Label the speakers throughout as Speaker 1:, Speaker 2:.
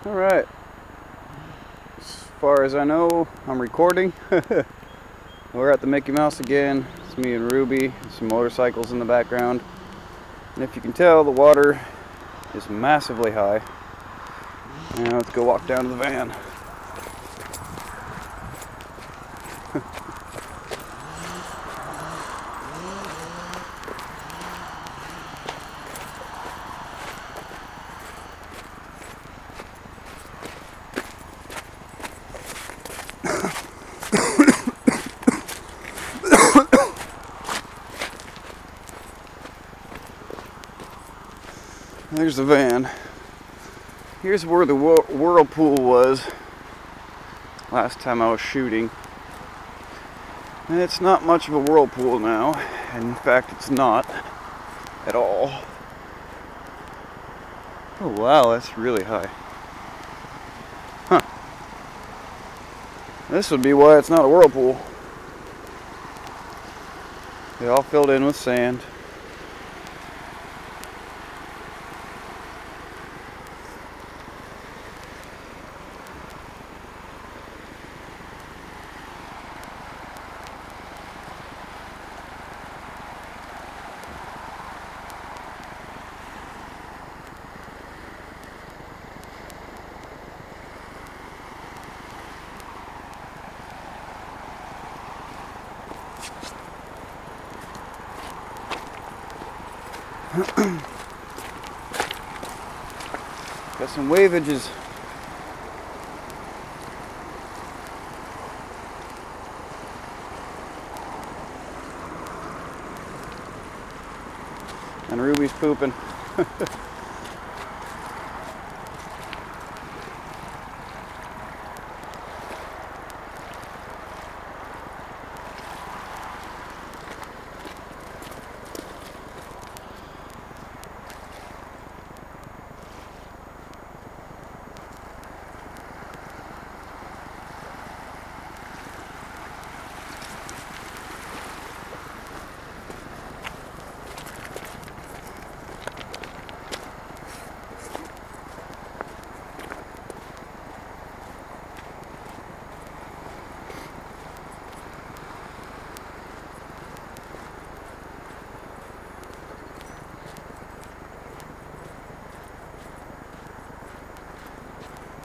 Speaker 1: Alright, as far as I know, I'm recording. We're at the Mickey Mouse again. It's me and Ruby, some motorcycles in the background. And if you can tell, the water is massively high. Now let's go walk down to the van. There's the van. Here's where the Whirlpool was last time I was shooting. And it's not much of a whirlpool now. In fact, it's not at all. Oh wow, that's really high. Huh. This would be why it's not a whirlpool. They all filled in with sand. Got some waveages. And Ruby's pooping.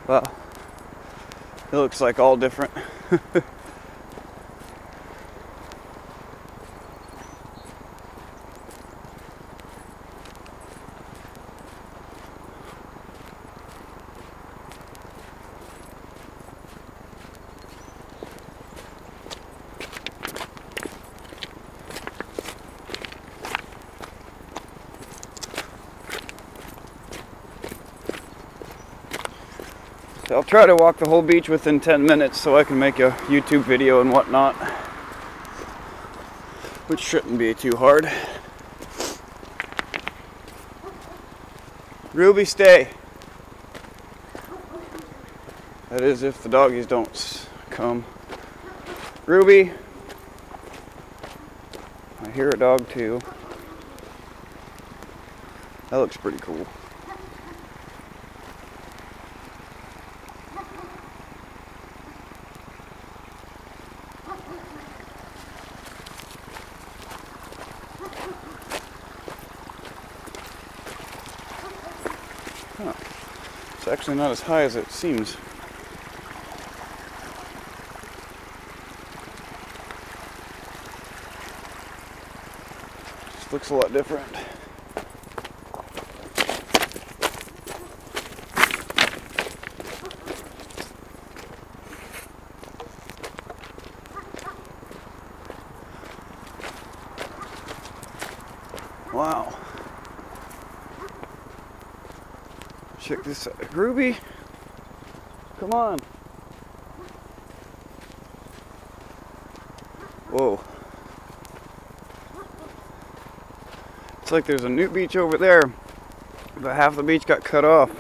Speaker 1: Well, it looks like all different. I'll try to walk the whole beach within 10 minutes so I can make a YouTube video and whatnot, which shouldn't be too hard. Ruby, stay. That is if the doggies don't come. Ruby. I hear a dog too. That looks pretty cool. Huh. It's actually not as high as it seems. Just looks a lot different. Wow. Check this out. Ruby, come on. Whoa. It's like there's a new beach over there, but half the beach got cut off.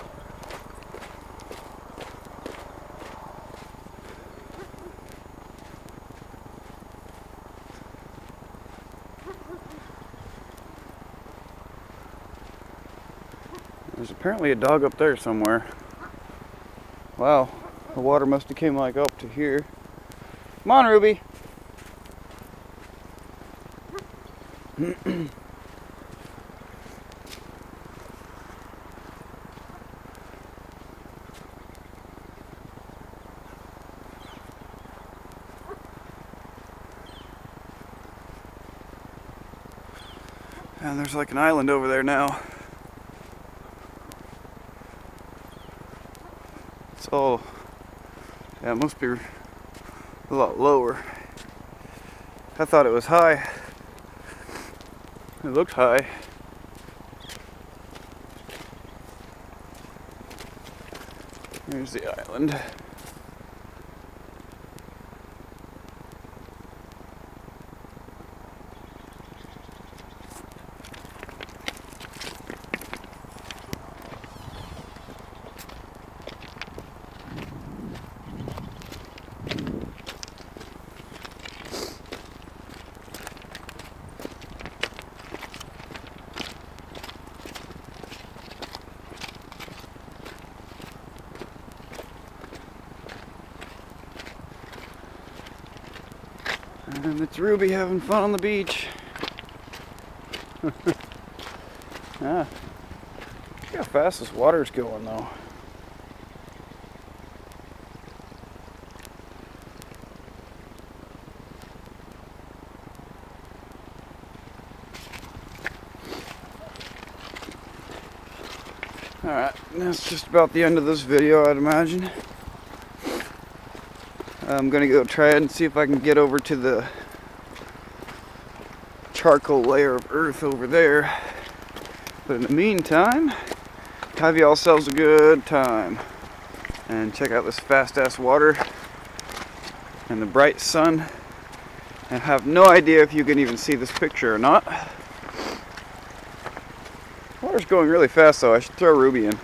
Speaker 1: There's apparently a dog up there somewhere. Wow, the water must have came like up to here. Come on, Ruby. And there's like an island over there now. It's all, yeah, it must be a lot lower. I thought it was high. It looked high. Here's the island. And it's Ruby having fun on the beach. Yeah. Look how fast this water's going though. Alright, that's just about the end of this video, I'd imagine. I'm gonna go try it and see if I can get over to the charcoal layer of earth over there. But in the meantime, have yourselves a good time. And check out this fast ass water and the bright sun. And I have no idea if you can even see this picture or not. Water's going really fast though, I should throw Ruby in.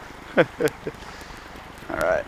Speaker 1: Alright.